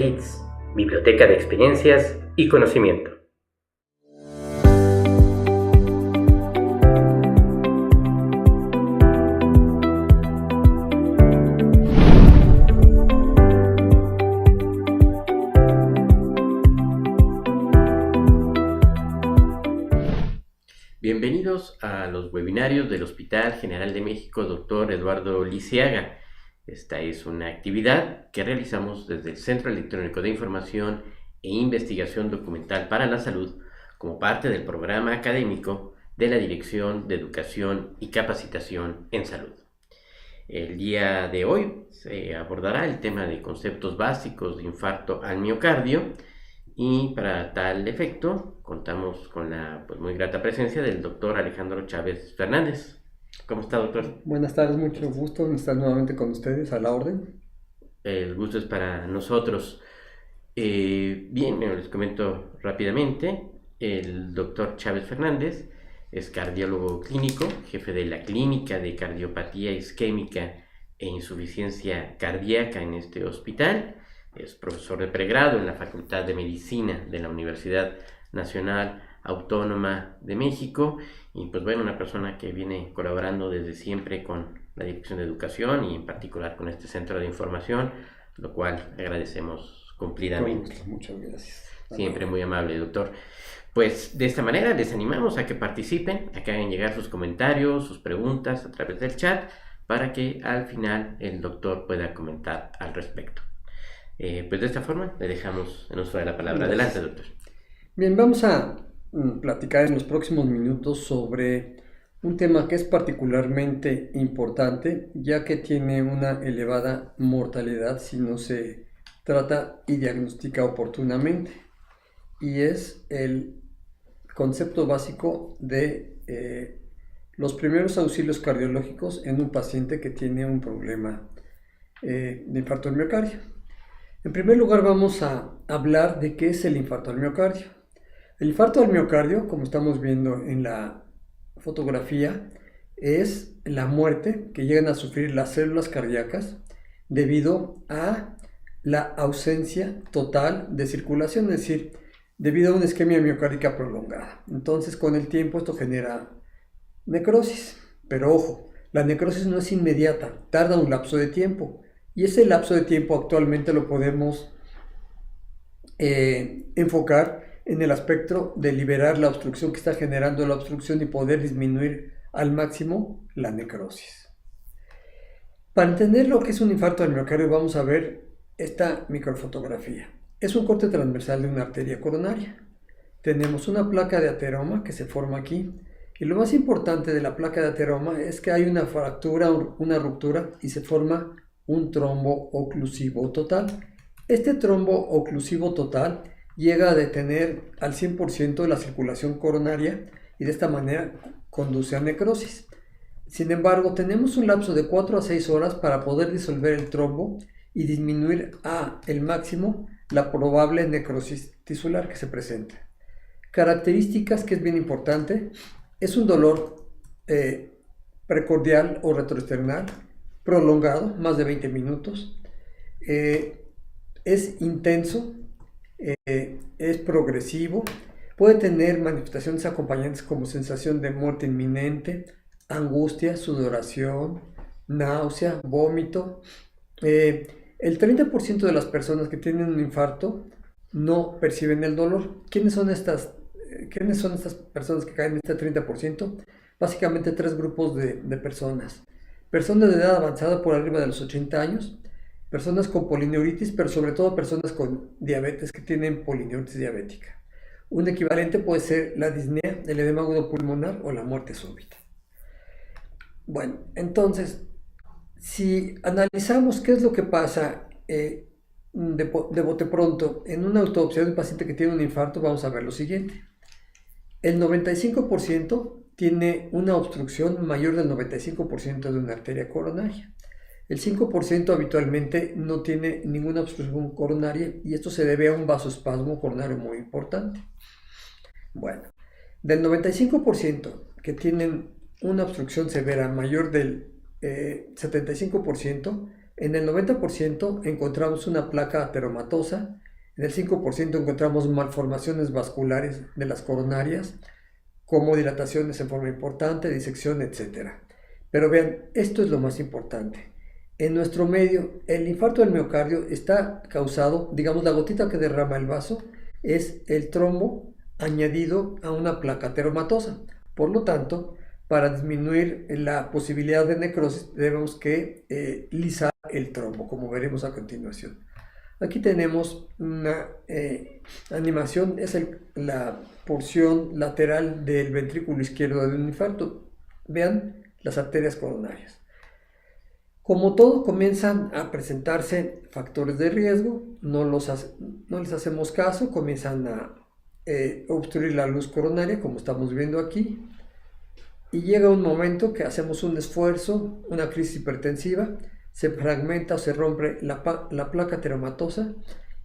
Bits, biblioteca de experiencias y conocimiento. Bienvenidos a los webinarios del Hospital General de México Dr. Eduardo Lisiaga. Esta es una actividad que realizamos desde el Centro Electrónico de Información e Investigación Documental para la Salud como parte del programa académico de la Dirección de Educación y Capacitación en Salud. El día de hoy se abordará el tema de conceptos básicos de infarto al miocardio y para tal efecto contamos con la muy grata presencia del doctor Alejandro Chávez Fernández. ¿Cómo está, doctor? Buenas tardes, mucho gusto en estar nuevamente con ustedes, a la orden. El gusto es para nosotros. Bien, les comento rápidamente. El doctor Chávez Fernández es cardiólogo clínico, jefe de la Clínica de Cardiopatía Isquémica e Insuficiencia Cardíaca en este hospital. Es profesor de pregrado en la Facultad de Medicina de la Universidad Nacional Autónoma de México y una persona que viene colaborando desde siempre con la Dirección de Educación y en particular con este centro de información, lo cual agradecemos cumplidamente. Muchas gracias. Siempre muy amable, doctor. Pues de esta manera les animamos a que participen, a que hagan llegar sus comentarios, sus preguntas a través del chat para que al final el doctor pueda comentar al respecto. Pues de esta forma le dejamos en uso de la palabra. Gracias. Adelante, doctor. Bien, vamos a platicar en los próximos minutos sobre un tema que es particularmente importante, ya que tiene una elevada mortalidad si no se trata y diagnostica oportunamente, y es el concepto básico de los primeros auxilios cardiológicos en un paciente que tiene un problema de infarto al miocardio. En primer lugar, vamos a hablar de qué es el infarto al miocardio. El infarto al miocardio, como estamos viendo en la fotografía, es la muerte que llegan a sufrir las células cardíacas debido a la ausencia total de circulación, es decir, debido a una isquemia miocárdica prolongada. Entonces, con el tiempo esto genera necrosis, pero ojo, la necrosis no es inmediata, tarda un lapso de tiempo. Y ese lapso de tiempo actualmente lo podemos enfocar en el aspecto de liberar la obstrucción que está generando la obstrucción y poder disminuir al máximo la necrosis. Para entender lo que es un infarto al miocardio vamos a ver esta microfotografía. Es un corte transversal de una arteria coronaria. Tenemos una placa de ateroma que se forma aquí. Y lo más importante de la placa de ateroma es que hay una fractura, una ruptura y se forma un trombo oclusivo total. Este trombo oclusivo total llega a detener al 100% de la circulación coronaria y de esta manera conduce a necrosis. Sin embargo, tenemos un lapso de 4 a 6 horas para poder disolver el trombo y disminuir a el máximo la probable necrosis tisular que se presenta. Características que es bien importante: es un dolor precordial o retroesternal prolongado, más de 20 minutos, es intenso, es progresivo, puede tener manifestaciones acompañantes como sensación de muerte inminente, angustia, sudoración, náusea, vómito. El 30% de las personas que tienen un infarto no perciben el dolor. ¿Quiénes son estas personas que caen en este 30%? Básicamente 3 grupos de personas. Personas de edad avanzada por arriba de los 80 años, personas con polineuritis, pero sobre todo personas con diabetes que tienen polineuritis diabética. Un equivalente puede ser la disnea, el edema agudo pulmonar o la muerte súbita. Bueno, entonces, si analizamos qué es lo que pasa de bote pronto en una autopsia de un paciente que tiene un infarto, vamos a ver lo siguiente. El 95% tiene una obstrucción mayor del 95% de una arteria coronaria. El 5% habitualmente no tiene ninguna obstrucción coronaria y esto se debe a un vasoespasmo coronario muy importante. Bueno, del 95% que tienen una obstrucción severa mayor del 75%, En el 90% encontramos una placa ateromatosa, en el 5% encontramos malformaciones vasculares de las coronarias, como dilataciones en forma importante, disección, etc. Pero vean, esto es lo más importante. En nuestro medio, el infarto del miocardio está causado, digamos, la gotita que derrama el vaso es el trombo añadido a una placa ateromatosa. Por lo tanto, para disminuir la posibilidad de necrosis, debemos que lisar el trombo, como veremos a continuación. Aquí tenemos una animación, es la porción lateral del ventrículo izquierdo de un infarto. Vean las arterias coronarias. Como todo, comienzan a presentarse factores de riesgo, no les hacemos caso, comienzan a obstruir la luz coronaria, como estamos viendo aquí, y llega un momento que hacemos un esfuerzo, una crisis hipertensiva, se fragmenta o se rompe la placa ateromatosa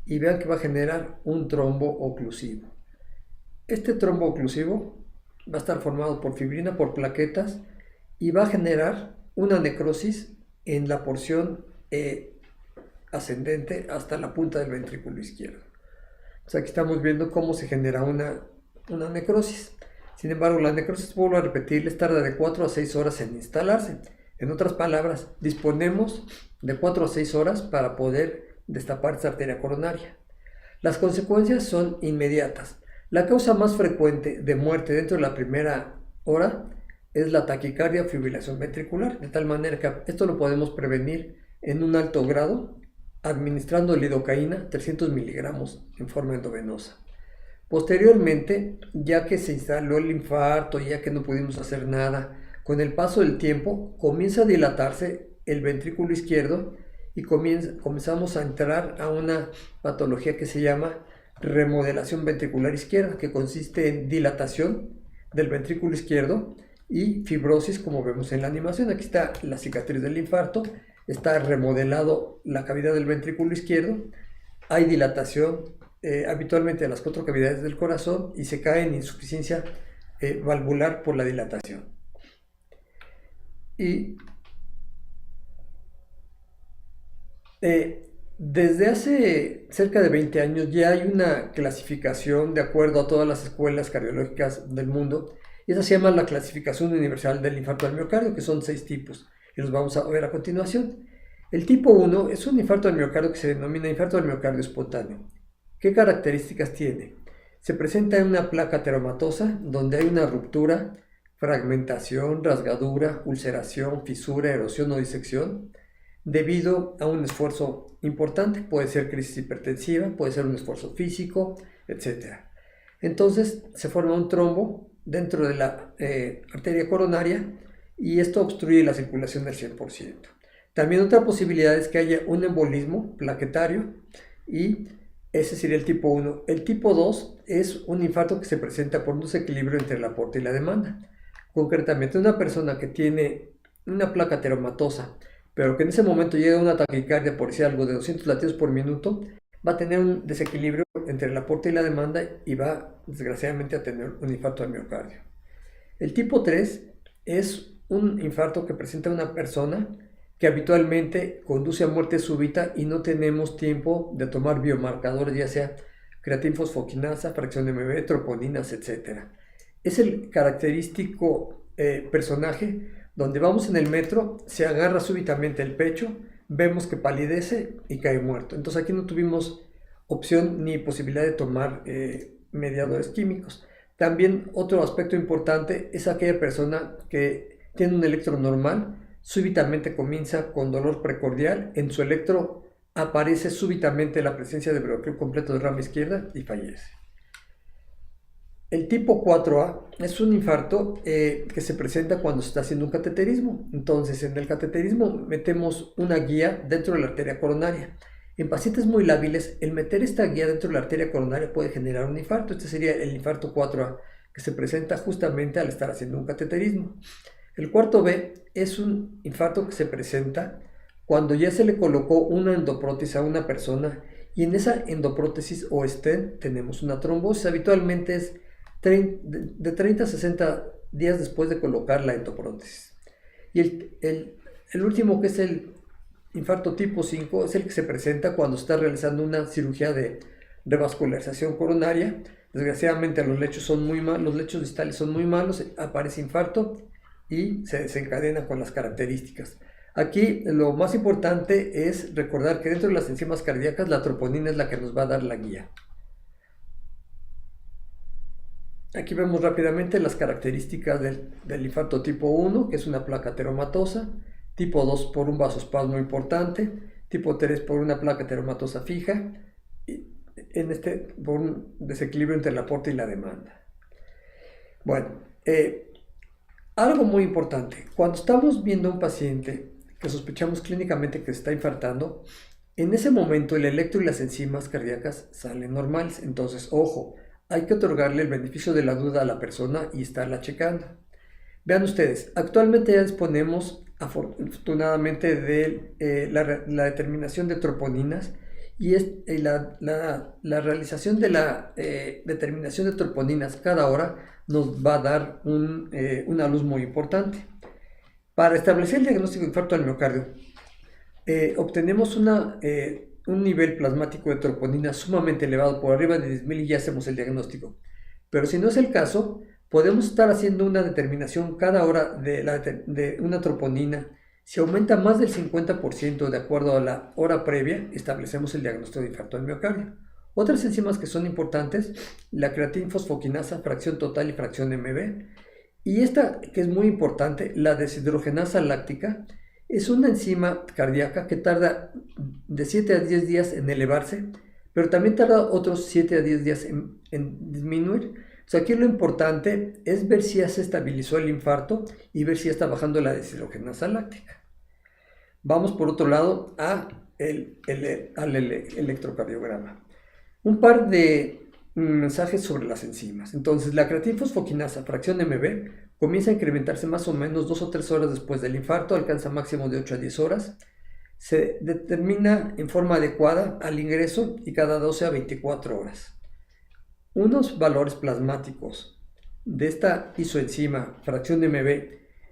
y vean que va a generar un trombo oclusivo. Este trombo oclusivo va a estar formado por fibrina, por plaquetas, y va a generar una necrosis en la porción ascendente hasta la punta del ventrículo izquierdo. O sea, aquí estamos viendo cómo se genera una necrosis. Sin embargo, la necrosis, vuelvo a repetirles, tarda de 4 a 6 horas en instalarse. En otras palabras, disponemos de 4 a 6 horas para poder destapar esta arteria coronaria. Las consecuencias son inmediatas. La causa más frecuente de muerte dentro de la primera hora es la taquicardia o fibrilación ventricular, de tal manera que esto lo podemos prevenir en un alto grado administrando lidocaína 300 miligramos en forma endovenosa. Posteriormente, ya que se instaló el infarto, ya que no pudimos hacer nada, con el paso del tiempo comienza a dilatarse el ventrículo izquierdo y comenzamos a entrar a una patología que se llama remodelación ventricular izquierda, que consiste en dilatación del ventrículo izquierdo y fibrosis, como vemos en la animación. Aquí está la cicatriz del infarto, está remodelado la cavidad del ventrículo izquierdo, hay dilatación habitualmente de las 4 cavidades del corazón y se cae en insuficiencia valvular por la dilatación. Y desde hace cerca de 20 años ya hay una clasificación de acuerdo a todas las escuelas cardiológicas del mundo, y esa se llama la clasificación universal del infarto del miocardio, que son 6 tipos, y los vamos a ver a continuación. El tipo 1 es un infarto del miocardio que se denomina infarto del miocardio espontáneo. ¿Qué características tiene? Se presenta en una placa ateromatosa donde hay una ruptura, fragmentación, rasgadura, ulceración, fisura, erosión o disección debido a un esfuerzo importante. Puede ser crisis hipertensiva, puede ser un esfuerzo físico, etc. Entonces se forma un trombo dentro de la arteria coronaria y esto obstruye la circulación del 100%. También otra posibilidad es que haya un embolismo plaquetario y ese sería el tipo 1. El tipo 2 es un infarto que se presenta por un desequilibrio entre el aporte y la demanda. Concretamente, una persona que tiene una placa ateromatosa, pero que en ese momento llega a una taquicardia, por decir algo, de 200 latidos por minuto, va a tener un desequilibrio entre el aporte y la demanda y va, desgraciadamente, a tener un infarto al miocardio. El tipo 3 es un infarto que presenta una persona que habitualmente conduce a muerte súbita y no tenemos tiempo de tomar biomarcadores, ya sea creatinfosfoquinasa, fracción de MB, troponinas, etc. Es el característico personaje donde vamos en el metro, se agarra súbitamente el pecho, vemos que palidece y cae muerto. Entonces aquí no tuvimos opción ni posibilidad de tomar mediadores químicos. También otro aspecto importante es aquella persona que tiene un electro normal, súbitamente comienza con dolor precordial, en su electro aparece súbitamente la presencia de bloqueo completo de rama izquierda y fallece. El tipo 4A es un infarto que se presenta cuando se está haciendo un cateterismo. Entonces, en el cateterismo metemos una guía dentro de la arteria coronaria. En pacientes muy lábiles, el meter esta guía dentro de la arteria coronaria puede generar un infarto. Este sería el infarto 4A, que se presenta justamente al estar haciendo un cateterismo. El cuarto B es un infarto que se presenta cuando ya se le colocó una endoprótesis a una persona y en esa endoprótesis o stent tenemos una trombosis. Habitualmente es de 30 a 60 días después de colocar la endoprótesis. Y el último, que es el infarto tipo 5 es el que se presenta cuando se está realizando una cirugía de revascularización coronaria. Desgraciadamente los lechos los lechos distales son muy malos, aparece infarto y se desencadena con las características. Aquí lo más importante es recordar que dentro de las enzimas cardíacas la troponina es la que nos va a dar la guía. Aquí vemos rápidamente las características del infarto tipo 1, que es una placa ateromatosa, tipo 2 por un vasoespasmo importante, tipo 3 por una placa ateromatosa fija, y por un desequilibrio entre el aporte y la demanda. Bueno, algo muy importante, cuando estamos viendo a un paciente que sospechamos clínicamente que se está infartando, en ese momento el electro y las enzimas cardíacas salen normales, entonces ojo, hay que otorgarle el beneficio de la duda a la persona y estarla checando. Vean ustedes, actualmente ya disponemos afortunadamente de la determinación de troponinas y la realización de la determinación de troponinas cada hora nos va a dar una luz muy importante. Para establecer el diagnóstico de infarto al miocardio, obtenemos un nivel plasmático de troponina sumamente elevado, por arriba de 10.000 y ya hacemos el diagnóstico. Pero si no es el caso, podemos estar haciendo una determinación cada hora de una troponina. Si aumenta más del 50% de acuerdo a la hora previa, establecemos el diagnóstico de infarto al miocardio. Otras enzimas que son importantes, la creatinfosfoquinasa, fracción total y fracción MB. Y esta que es muy importante, la deshidrogenasa láctica, es una enzima cardíaca que tarda de 7 a 10 días en elevarse, pero también tarda otros 7 a 10 días en disminuir. O sea, aquí lo importante es ver si ya se estabilizó el infarto y ver si ya está bajando la deshidrogenasa láctica. Vamos por otro lado al electrocardiograma. Un par de mensajes sobre las enzimas. Entonces, la creatinfosfoquinasa, fracción MB, comienza a incrementarse más o menos 2 o 3 horas después del infarto, alcanza máximo de 8 a 10 horas. Se determina en forma adecuada al ingreso y cada 12 a 24 horas. Unos valores plasmáticos de esta isoenzima, fracción de MB,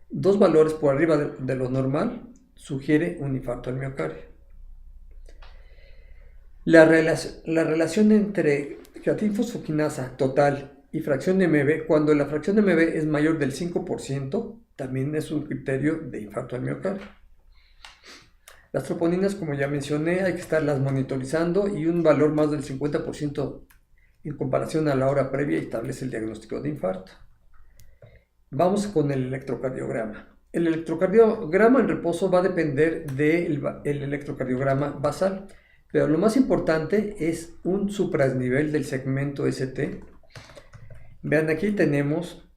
2 valores por arriba de lo normal, sugiere un infarto al miocardio. La relación entre creatinfosfoquinasa total y fracción de MB, cuando la fracción de MB es mayor del 5%, también es un criterio de infarto al miocardio. Las troponinas, como ya mencioné, hay que estarlas monitorizando y un valor más del 50% en comparación a la hora previa establece el diagnóstico de infarto. Vamos con el electrocardiograma. El electrocardiograma en reposo va a depender del electrocardiograma basal, pero lo más importante es un suprasnivel del segmento ST. Vean, aquí tenemos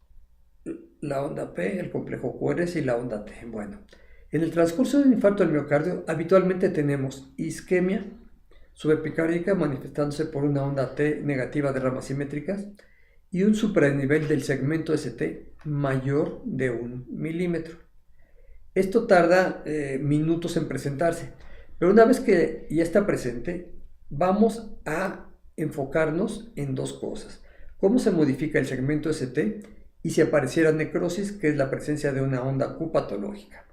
la onda P, el complejo QRS y la onda T. Bueno, en el transcurso del infarto del miocardio habitualmente tenemos isquemia subepicárdica manifestándose por una onda T negativa de ramas simétricas y un supranivel del segmento ST mayor de 1 milímetro. Esto tarda minutos en presentarse, pero una vez que ya está presente, vamos a enfocarnos en dos cosas: cómo se modifica el segmento ST y si apareciera necrosis, que es la presencia de una onda Q patológica.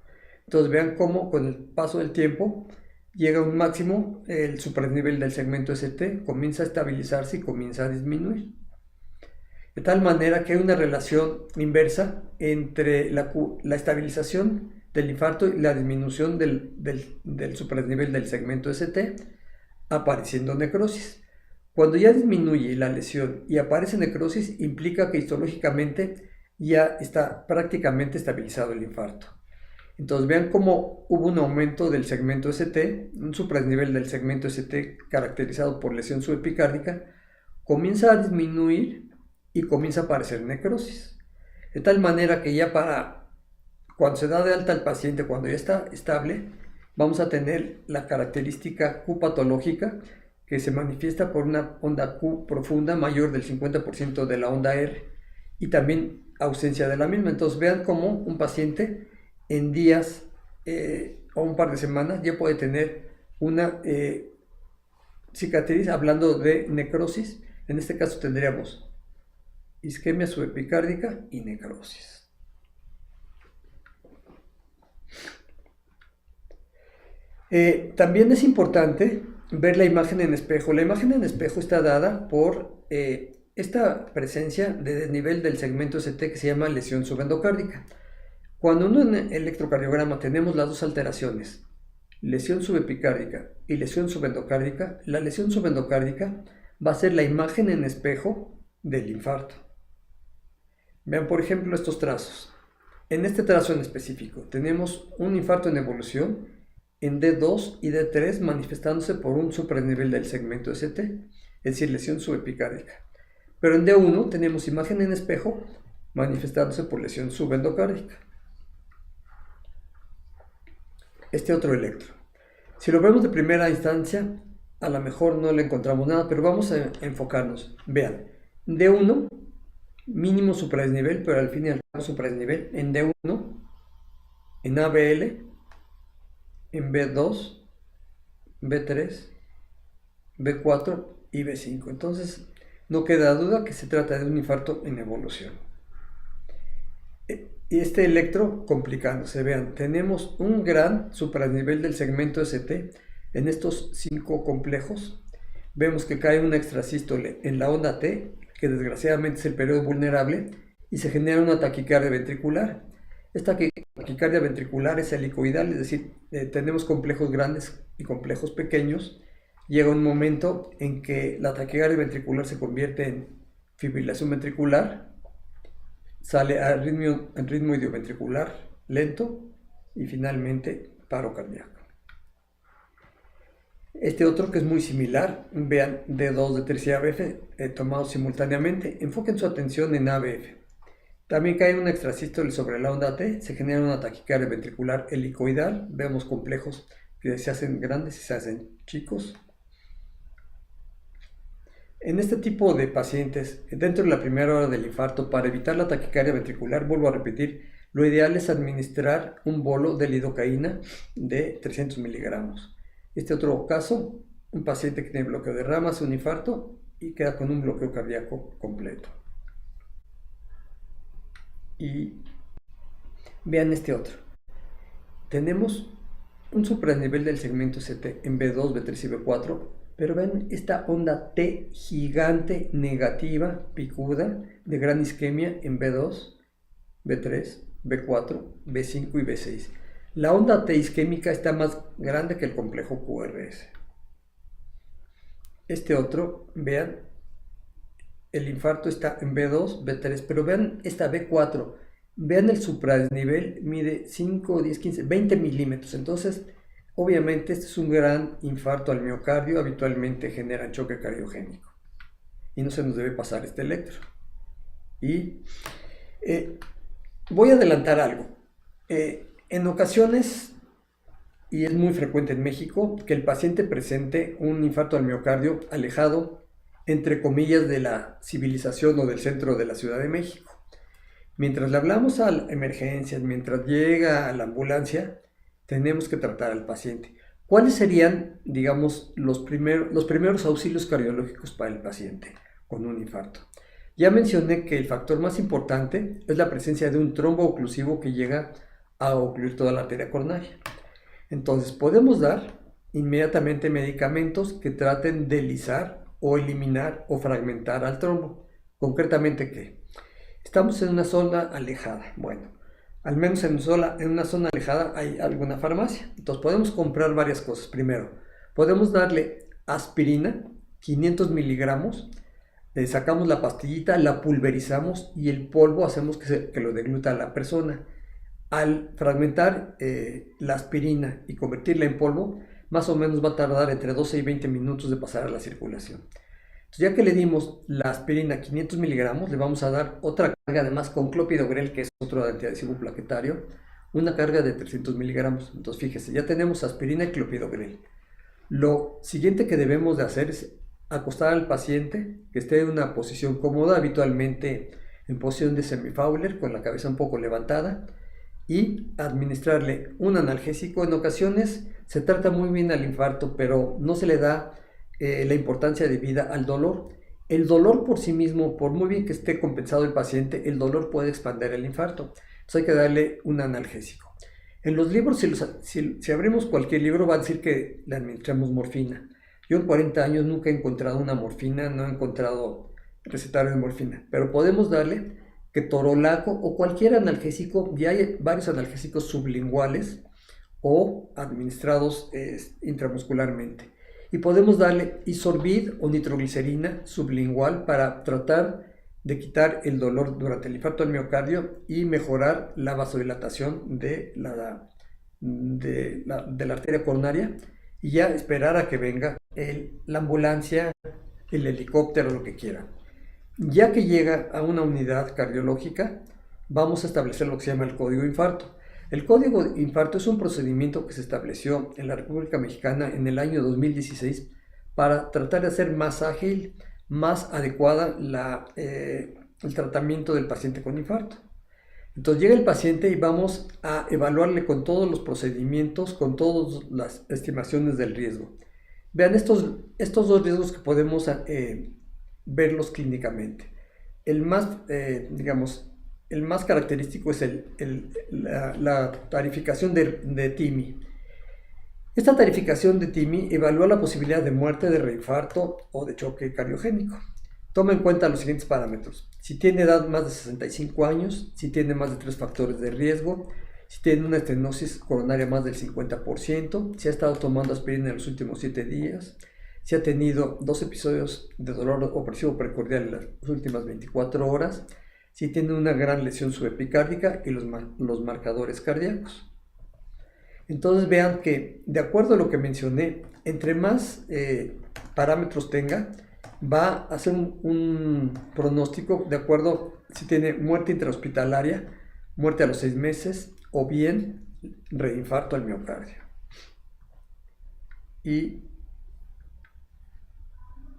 Entonces vean cómo con el paso del tiempo llega a un máximo, el supranivel del segmento ST comienza a estabilizarse y comienza a disminuir. De tal manera que hay una relación inversa entre la estabilización del infarto y la disminución del supranivel del segmento ST, apareciendo necrosis. Cuando ya disminuye la lesión y aparece necrosis, implica que histológicamente ya está prácticamente estabilizado el infarto. Entonces vean cómo hubo un aumento del segmento ST, un supranivel del segmento ST caracterizado por lesión subepicárdica, comienza a disminuir y comienza a aparecer necrosis. De tal manera que ya cuando se da de alta al paciente, cuando ya está estable, vamos a tener la característica Q patológica que se manifiesta por una onda Q profunda mayor del 50% de la onda R y también ausencia de la misma. Entonces vean cómo un paciente en días o un par de semanas ya puede tener una cicatriz, hablando de necrosis. En este caso tendríamos isquemia subepicárdica y necrosis. También es importante ver la imagen en espejo. La imagen en espejo está dada por esta presencia de desnivel del segmento ST que se llama lesión subendocárdica. Cuando en un electrocardiograma tenemos las dos alteraciones, lesión subepicárdica y lesión subendocárdica, la lesión subendocárdica va a ser la imagen en espejo del infarto. Vean por ejemplo estos trazos. En este trazo en específico tenemos un infarto en evolución en D2 y D3 manifestándose por un supradesnivel del segmento ST, es decir, lesión subepicárdica. Pero en D1 tenemos imagen en espejo manifestándose por lesión subendocárdica. Este otro electro. Si lo vemos de primera instancia, a lo mejor no le encontramos nada, pero vamos a enfocarnos. Vean, D1, mínimo supradesnivel, pero al fin y al cabo supradesnivel, en D1, en ABL, en B2, B3, B4 y B5. Entonces, no queda duda que se trata de un infarto en evolución. Y este electro complicándose, vean, tenemos un gran supradesnivel del segmento ST en estos 5 complejos. Vemos que cae una extrasístole en la onda T, que desgraciadamente es el periodo vulnerable, y se genera una taquicardia ventricular. Esta taquicardia ventricular es helicoidal, es decir, tenemos complejos grandes y complejos pequeños. Llega un momento en que la taquicardia ventricular se convierte en fibrilación ventricular, sale en ritmo idioventricular lento y finalmente paro cardíaco. Este otro que es muy similar, vean D2, D3 y ABF tomados simultáneamente, enfoquen su atención en ABF. También cae una extrasístole sobre la onda T, se genera una taquicardia ventricular helicoidal, vemos complejos que se hacen grandes y se hacen chicos. En este tipo de pacientes, dentro de la primera hora del infarto, para evitar la taquicardia ventricular, vuelvo a repetir, lo ideal es administrar un bolo de lidocaína de 300 miligramos. Este otro caso, un paciente que tiene bloqueo de ramas, un infarto y queda con un bloqueo cardíaco completo. Y vean este otro. Tenemos un supradesnivel del segmento ST en B2, B3 y B4, pero ven esta onda T gigante negativa, picuda, de gran isquemia en B2, B3, B4, B5 y B6. La onda T isquémica está más grande que el complejo QRS. Este otro, vean, el infarto está en B2, B3, pero vean esta B4, vean el supradesnivel, mide 5, 10, 15, 20 milímetros. Entonces, obviamente este es un gran infarto al miocardio, habitualmente generan choque cardiogénico. Y no se nos debe pasar este electro. Y voy a adelantar algo. En ocasiones, y es muy frecuente en México, que el paciente presente un infarto al miocardio alejado, entre comillas, de la civilización o del centro de la Ciudad de México. Mientras le hablamos a emergencias, mientras llega a la ambulancia, tenemos que tratar al paciente. ¿Cuáles serían, digamos, los primeros auxilios cardiológicos para el paciente con un infarto? Ya mencioné que el factor más importante es la presencia de un trombo oclusivo que llega a ocluir toda la arteria coronaria. Entonces podemos dar inmediatamente medicamentos que traten de lisar o eliminar o fragmentar al trombo. Concretamente, ¿qué? Estamos en una zona alejada. Bueno, al menos en una zona alejada hay alguna farmacia. Entonces podemos comprar varias cosas. Primero, podemos darle aspirina, 500 miligramos, le sacamos la pastillita, la pulverizamos y el polvo hacemos que lo degluta a la persona. Al fragmentar la aspirina y convertirla en polvo, más o menos va a tardar entre 12 y 20 minutos de pasar a la circulación. Entonces, ya que le dimos la aspirina 500 miligramos, le vamos a dar otra carga, además con clopidogrel, que es otro antiadhesivo plaquetario, una carga de 300 miligramos. Entonces, fíjese, ya tenemos aspirina y clopidogrel. Lo siguiente que debemos de hacer es acostar al paciente, que esté en una posición cómoda, habitualmente en posición de semifowler, con la cabeza un poco levantada, y administrarle un analgésico. En ocasiones se trata muy bien al infarto, pero no se le da la importancia debida al dolor. El dolor por sí mismo, por muy bien que esté compensado el paciente, el dolor puede expandir el infarto. Entonces hay que darle un analgésico. En los libros, si abrimos cualquier libro, va a decir que le administramos morfina. Yo en 40 años nunca he encontrado una morfina, no he encontrado recetario de morfina, pero podemos darle ketorolaco o cualquier analgésico. Ya hay varios analgésicos sublinguales o administrados intramuscularmente. Y podemos darle isorbid o nitroglicerina sublingual para tratar de quitar el dolor durante el infarto al miocardio y mejorar la vasodilatación de la arteria coronaria, y ya esperar a que venga la ambulancia, el helicóptero, lo que quiera. Ya que llega a una unidad cardiológica, vamos a establecer lo que se llama el código de infarto. El código de infarto es un procedimiento que se estableció en la República Mexicana en el año 2016 para tratar de hacer más ágil, más adecuada el tratamiento del paciente con infarto. Entonces llega el paciente y vamos a evaluarle con todos los procedimientos, con todas las estimaciones del riesgo. Vean estos dos riesgos que podemos verlos clínicamente. El más característico es la tarificación de TIMI. Esta tarificación de TIMI evalúa la posibilidad de muerte, de reinfarto o de choque cardiogénico. Toma en cuenta los siguientes parámetros: si tiene edad más de 65 años, si tiene más de 3 factores de riesgo, si tiene una estenosis coronaria más del 50%, si ha estado tomando aspirina en los últimos 7 días, si ha tenido 2 episodios de dolor opresivo precordial en las últimas 24 horas, si tiene una gran lesión subepicárdica y los marcadores cardíacos. Entonces vean que, de acuerdo a lo que mencioné, entre más parámetros tenga, va a hacer un pronóstico de acuerdo si tiene muerte intrahospitalaria, muerte a los 6 meses o bien reinfarto al miocardio. Y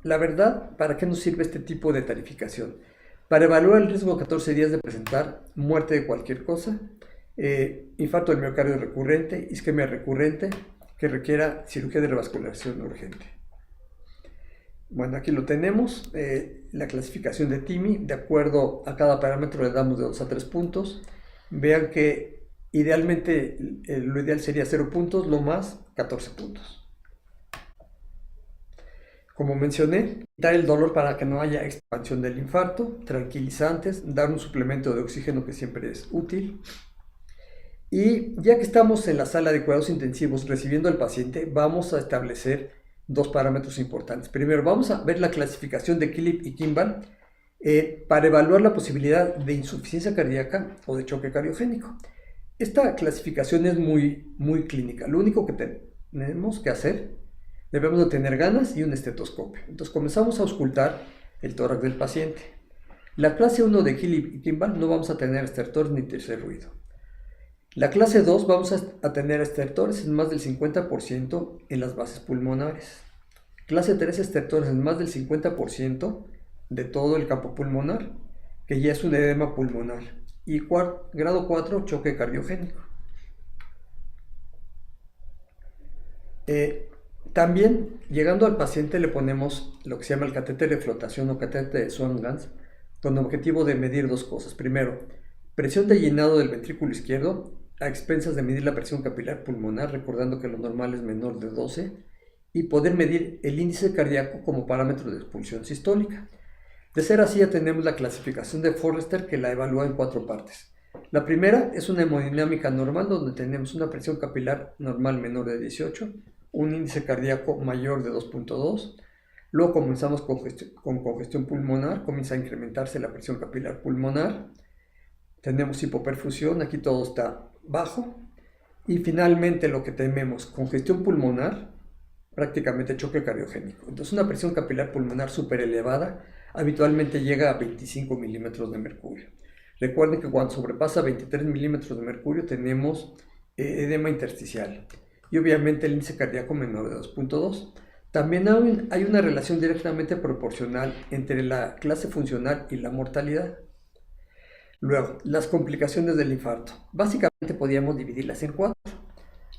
la verdad, ¿para qué nos sirve este tipo de tarificación? Para evaluar el riesgo a 14 días de presentar muerte de cualquier cosa, infarto del miocardio recurrente, isquemia recurrente que requiera cirugía de revascularización urgente. Bueno, aquí lo tenemos, la clasificación de TIMI. De acuerdo a cada parámetro le damos de 2 a 3 puntos. Vean que idealmente lo ideal sería 0 puntos, lo más 14 puntos. Como mencioné, quitar el dolor para que no haya expansión del infarto, tranquilizantes, dar un suplemento de oxígeno que siempre es útil. Y ya que estamos en la sala de cuidados intensivos recibiendo al paciente, vamos a establecer 2 parámetros importantes. Primero, vamos a ver la clasificación de Killip y Kimball para evaluar la posibilidad de insuficiencia cardíaca o de choque cardiogénico. Esta clasificación es muy clínica. Lo único que tenemos que hacer, debemos de tener ganas y un estetoscopio. Entonces comenzamos a auscultar el tórax del paciente. La clase 1 de Killip y Kimball no vamos a tener estertores ni tercer ruido. La clase 2 vamos a tener estertores en más del 50% en las bases pulmonares. Clase 3 estertores en más del 50% de todo el campo pulmonar, que ya es un edema pulmonar. Y grado 4, choque cardiogénico. También, llegando al paciente, le ponemos lo que se llama el catéter de flotación o catéter de Swan-Ganz, con el objetivo de medir 2 cosas. Primero, presión de llenado del ventrículo izquierdo, a expensas de medir la presión capilar pulmonar, recordando que lo normal es menor de 12, y poder medir el índice cardíaco como parámetro de expulsión sistólica. De ser así, ya tenemos la clasificación de Forrester, que la evalúa en 4 partes. La primera es una hemodinámica normal, donde tenemos una presión capilar normal menor de 18, un índice cardíaco mayor de 2.2. Luego comenzamos con congestión pulmonar, comienza a incrementarse la presión capilar pulmonar. Tenemos hipoperfusión, aquí todo está bajo. Y finalmente lo que tenemos, congestión pulmonar, prácticamente choque cardiogénico. Entonces una presión capilar pulmonar súper elevada habitualmente llega a 25 milímetros de mercurio. Recuerden que cuando sobrepasa 23 milímetros de mercurio tenemos edema intersticial. Y obviamente el índice cardíaco menor de 2.2. También hay una relación directamente proporcional entre la clase funcional y la mortalidad. Luego, las complicaciones del infarto. Básicamente podríamos dividirlas en 4.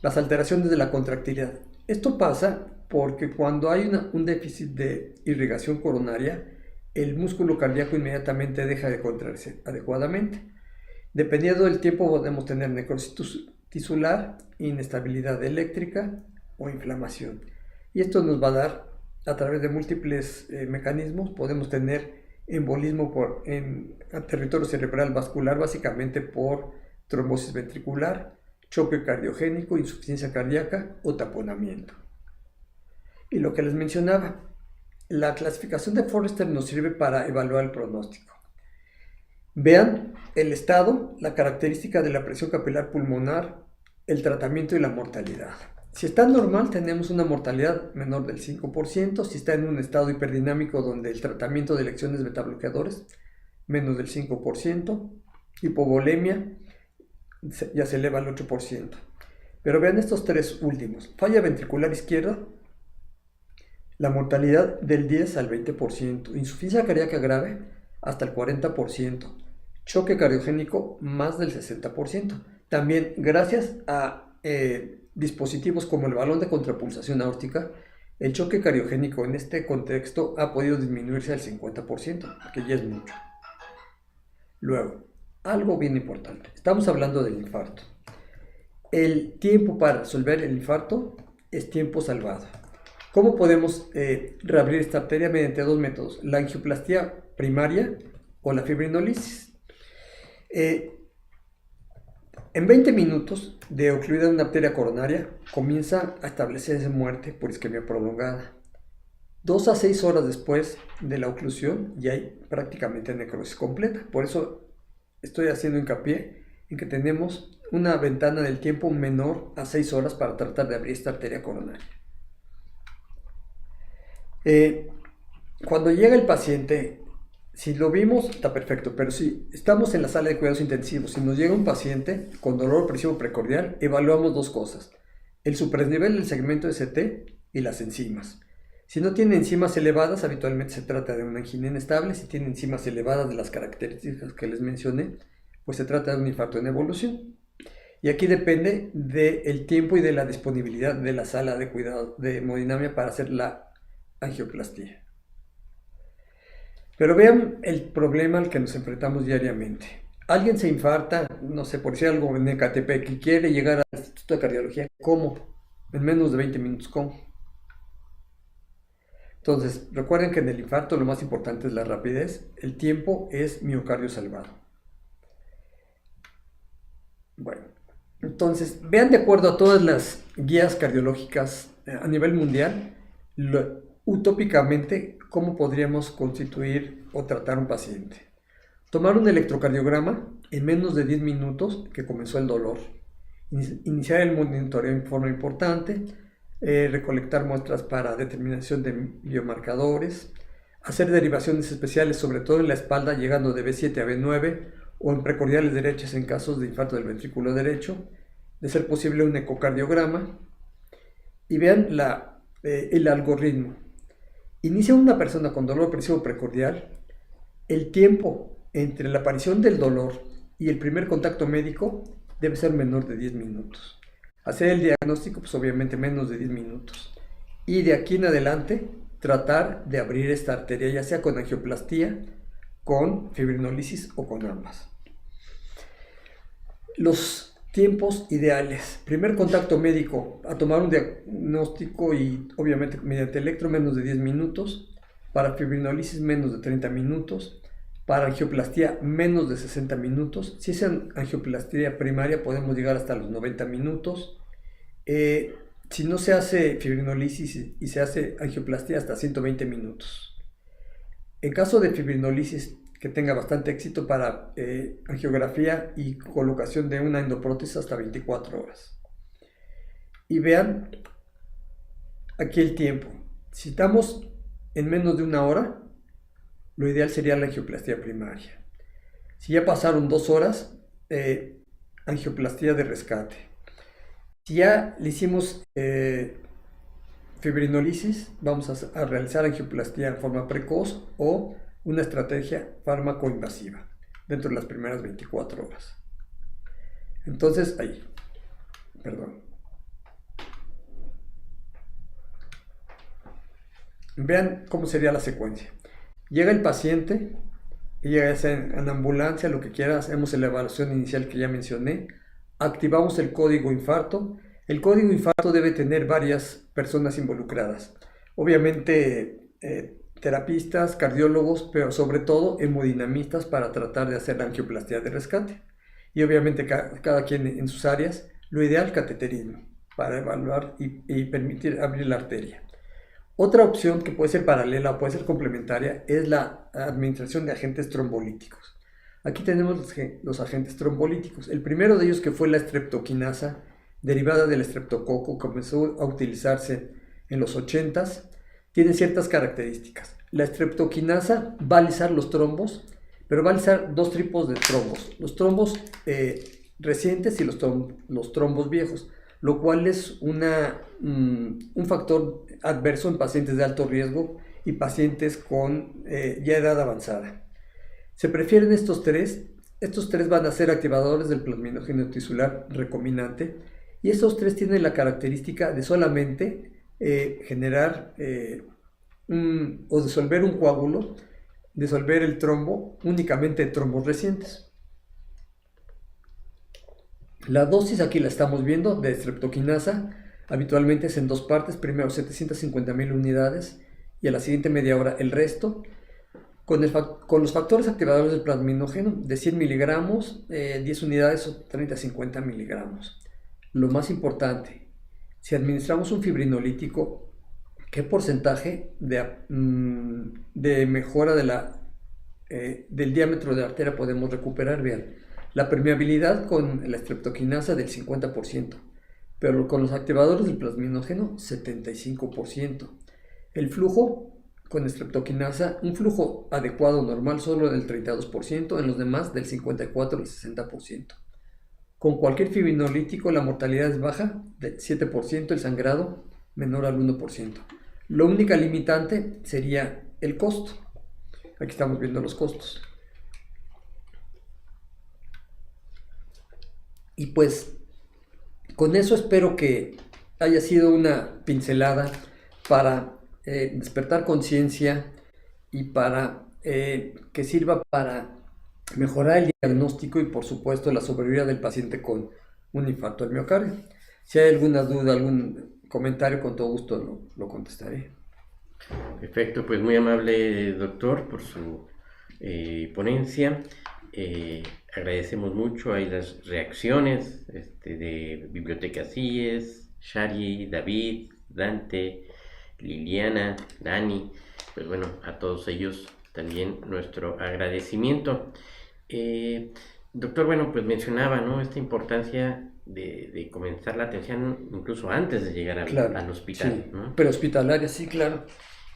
Las alteraciones de la contractilidad. Esto pasa porque cuando hay un déficit de irrigación coronaria, el músculo cardíaco inmediatamente deja de contraerse adecuadamente. Dependiendo del tiempo podemos tener necrosis tisular, inestabilidad eléctrica o inflamación. Y esto nos va a dar, a través de múltiples mecanismos, podemos tener embolismo en territorio cerebral vascular, básicamente por trombosis ventricular, choque cardiogénico, insuficiencia cardíaca o taponamiento. Y lo que les mencionaba, la clasificación de Forrester nos sirve para evaluar el pronóstico. Vean el estado, la característica de la presión capilar pulmonar, el tratamiento y la mortalidad. Si está normal, tenemos una mortalidad menor del 5%. Si está en un estado hiperdinámico donde el tratamiento de elecciones betabloqueadores, menos del 5%. Hipovolemia, ya se eleva al 8%. Pero vean estos tres últimos. Falla ventricular izquierda, la mortalidad del 10 al 20%. Insuficiencia cardíaca grave, hasta el 40%. Choque cardiogénico, más del 60%. También gracias a dispositivos como el balón de contrapulsación aórtica, el choque cardiogénico en este contexto ha podido disminuirse al 50%, que ya es mucho. Luego, algo bien importante, estamos hablando del infarto. El tiempo para resolver el infarto es tiempo salvado. ¿Cómo podemos reabrir esta arteria? Mediante dos métodos, la angioplastía primaria o la fibrinolisis. En 20 minutos de ocluida de una arteria coronaria comienza a establecerse muerte por isquemia prolongada. 2 a 6 horas después de la oclusión ya hay prácticamente necrosis completa. Por eso estoy haciendo hincapié en que tenemos una ventana del tiempo menor a 6 horas para tratar de abrir esta arteria coronaria. Cuando llega el paciente, si lo vimos, está perfecto, pero si estamos en la sala de cuidados intensivos, si nos llega un paciente con dolor opresivo precordial, evaluamos dos cosas: el supraesnivel del segmento ST y las enzimas. Si no tiene enzimas elevadas, habitualmente se trata de una angina inestable. Si tiene enzimas elevadas de las características que les mencioné, pues se trata de un infarto en evolución. Y aquí depende del tiempo y de la disponibilidad de la sala de cuidado de hemodinamia para hacer la angioplastía. Pero vean el problema al que nos enfrentamos diariamente. Alguien se infarta, no sé, por decir algo, en Ecatepec y quiere llegar al Instituto de Cardiología. ¿Cómo? En menos de 20 minutos, ¿cómo? Entonces, recuerden que en el infarto lo más importante es la rapidez. El tiempo es miocardio salvado. Bueno, entonces, vean de acuerdo a todas las guías cardiológicas a nivel mundial, utópicamente, ¿cómo podríamos constituir o tratar un paciente? Tomar un electrocardiograma en menos de 10 minutos que comenzó el dolor. Iniciar el monitoreo en forma importante, recolectar muestras para determinación de biomarcadores, hacer derivaciones especiales, sobre todo en la espalda, llegando de B7 a B9 o en precordiales derechas en casos de infarto del ventrículo derecho, de ser posible un ecocardiograma. Y vean el algoritmo. Inicia una persona con dolor opresivo precordial, el tiempo entre la aparición del dolor y el primer contacto médico debe ser menor de 10 minutos. Hacer el diagnóstico, pues obviamente menos de 10 minutos. Y de aquí en adelante, tratar de abrir esta arteria, ya sea con angioplastía, con fibrinolisis o con ambas. Los tiempos ideales: primer contacto médico, a tomar un diagnóstico y obviamente mediante electro, menos de 10 minutos. Para fibrinolisis, menos de 30 minutos. Para angioplastía, menos de 60 minutos. Si es angioplastía primaria, podemos llegar hasta los 90 minutos. Si no se hace fibrinolisis y se hace angioplastía, hasta 120 minutos. En caso de fibrinolisis que tenga bastante éxito, para angiografía y colocación de una endoprótesis, hasta 24 horas. Y vean aquí el tiempo. Si estamos en menos de una hora, lo ideal sería la angioplastía primaria. Si ya pasaron 2 horas, angioplastía de rescate. Si ya le hicimos fibrinolisis, vamos a realizar angioplastía en forma precoz o una estrategia fármaco-invasiva dentro de las primeras 24 horas. Entonces, vean cómo sería la secuencia. Llega el paciente, llega en ambulancia, lo que quiera, hacemos la evaluación inicial que ya mencioné, activamos el código infarto. El código infarto debe tener varias personas involucradas. Obviamente, terapistas, cardiólogos, pero sobre todo hemodinamistas para tratar de hacer la angioplastia de rescate. Y obviamente cada quien en sus áreas, lo ideal cateterismo para evaluar y permitir abrir la arteria. Otra opción que puede ser paralela o puede ser complementaria es la administración de agentes trombolíticos. Aquí tenemos los agentes trombolíticos. El primero de ellos, que fue la streptokinasa, derivada del estreptococo, comenzó a utilizarse en los 80s, tiene ciertas características. La streptokinasa va a lisar los trombos, pero va a lisar dos tipos de trombos: los trombos recientes y los trombos viejos, lo cual es un factor adverso en pacientes de alto riesgo y pacientes con ya edad avanzada. Se prefieren estos tres van a ser activadores del plasminógeno tisular recombinante, y estos tres tienen la característica de solamente generar o disolver un coágulo, disolver el trombo únicamente en trombos recientes. La dosis aquí la estamos viendo de streptokinasa, habitualmente es en dos partes: primero 750.000 unidades y a la siguiente media hora el resto. Con los factores activadores del plasminógeno de 100 miligramos, 10 unidades o 30-50 miligramos. Lo más importante, si administramos un fibrinolítico, ¿qué porcentaje de mejora del diámetro de la arteria podemos recuperar? Vean, la permeabilidad con la streptokinasa del 50%, pero con los activadores del plasminógeno 75%. El flujo con streptokinasa, un flujo adecuado normal solo del 32%, en los demás del 54 al 60%. Con cualquier fibrinolítico la mortalidad es baja, del 7%, el sangrado menor al 1%. La única limitante sería el costo. Aquí estamos viendo los costos. Y pues con eso espero que haya sido una pincelada para despertar conciencia y para que sirva para mejorar el diagnóstico y por supuesto la sobrevida del paciente con un infarto al miocardio. Si hay alguna duda, algún comentario, con todo gusto lo contestaré. Perfecto, pues muy amable doctor por su ponencia. Agradecemos mucho ahí las reacciones de Biblioteca CIES, Shari, David, Dante, Liliana, Dani. Pues bueno, a todos ellos también nuestro agradecimiento. Doctor, bueno, pues mencionaba, ¿no?, esta importancia de comenzar la atención incluso antes de llegar al hospital, sí, ¿no? Prehospitalaria, sí, claro.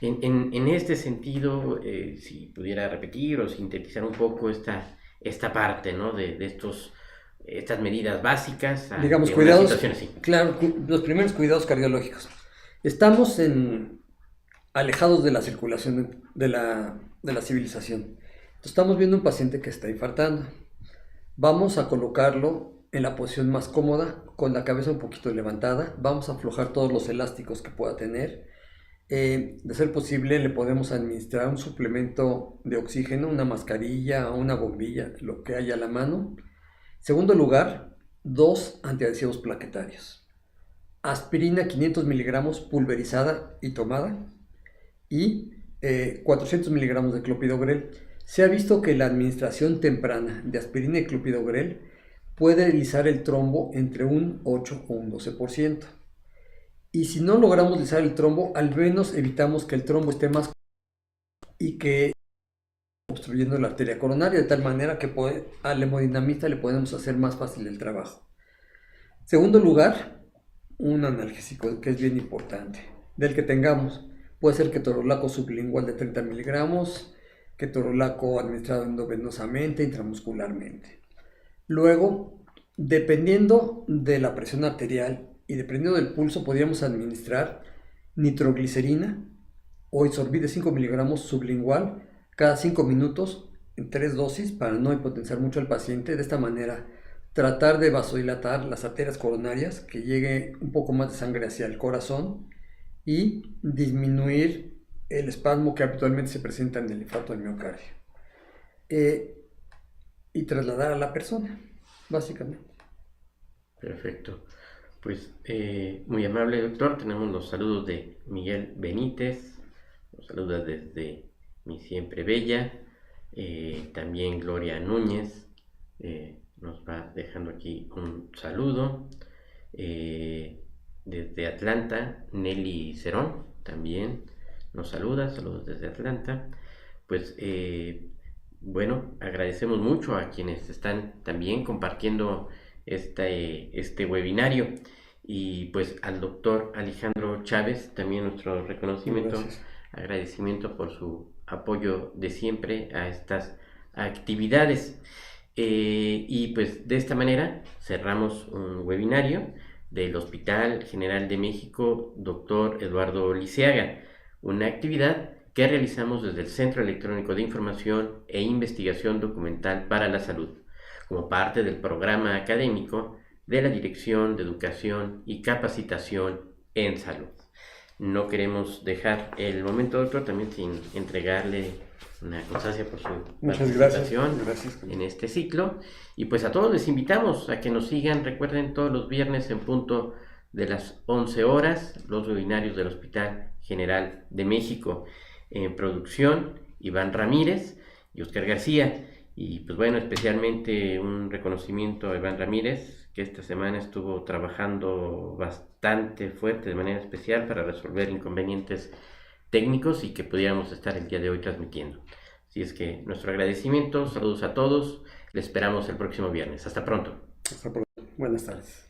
En este sentido, si pudiera repetir o sintetizar un poco esta parte, ¿no?, de estas medidas básicas, digamos, de cuidados, una situación así. Claro, los primeros cuidados cardiológicos. Estamos alejados de la circulación de la civilización. Estamos viendo un paciente que está infartando. Vamos a colocarlo en la posición más cómoda, con la cabeza un poquito levantada. Vamos a aflojar todos los elásticos que pueda tener. De ser posible, le podemos administrar un suplemento de oxígeno, una mascarilla o una bombilla, lo que haya a la mano. Segundo lugar, 2 antiadhesivos plaquetarios. Aspirina 500 miligramos pulverizada y tomada, y 400 miligramos de clopidogrel. Se ha visto que la administración temprana de aspirina y clopidogrel puede lisar el trombo entre un 8 o un 12%. Y si no logramos lisar el trombo, al menos evitamos que el trombo esté más y que obstruyendo la arteria coronaria, de tal manera que al hemodinamista le podemos hacer más fácil el trabajo. Segundo lugar, un analgésico que es bien importante, del que tengamos. Puede ser ketorolaco sublingual de 30 miligramos, ketorolaco administrado endovenosamente, intramuscularmente. Luego, dependiendo de la presión arterial y dependiendo del pulso, podríamos administrar nitroglicerina o Isorbit de 5 miligramos sublingual cada 5 minutos en 3 dosis para no hipotensar mucho al paciente. De esta manera, tratar de vasodilatar las arterias coronarias, que llegue un poco más de sangre hacia el corazón y disminuir el espasmo que habitualmente se presenta en el infarto del miocardio. Y trasladar a la persona, básicamente. Perfecto. Pues muy amable, doctor. Tenemos los saludos de Miguel Benítez, nos saluda desde Mi Siempre Bella. También Gloria Núñez nos va dejando aquí un saludo. Desde Atlanta, Nelly Cerón también nos saluda, saludos desde Atlanta. Pues bueno, agradecemos mucho a quienes están también compartiendo este webinario, y pues al doctor Alejandro Chávez también nuestro reconocimiento, Gracias. agradecimiento por su apoyo de siempre a estas actividades. Y pues de esta manera cerramos un webinario del Hospital General de México Dr. Eduardo Liceaga, una actividad que realizamos desde el Centro Electrónico de Información e Investigación Documental para la Salud, como parte del programa académico de la Dirección de Educación y Capacitación en Salud. No queremos dejar el momento, doctor, también sin entregarle una constancia por su Muchas participación gracias. en este ciclo. Y pues a todos les invitamos a que nos sigan. Recuerden, todos los viernes en punto de las 11 horas, los webinarios del Hospital General de México. En producción, Iván Ramírez y Oscar García. Y pues bueno, especialmente un reconocimiento a Iván Ramírez, que esta semana estuvo trabajando bastante fuerte, de manera especial, para resolver inconvenientes técnicos y que pudiéramos estar el día de hoy transmitiendo. Así es que nuestro agradecimiento, saludos a todos, les esperamos el próximo viernes. Hasta pronto. Hasta pronto. Buenas tardes.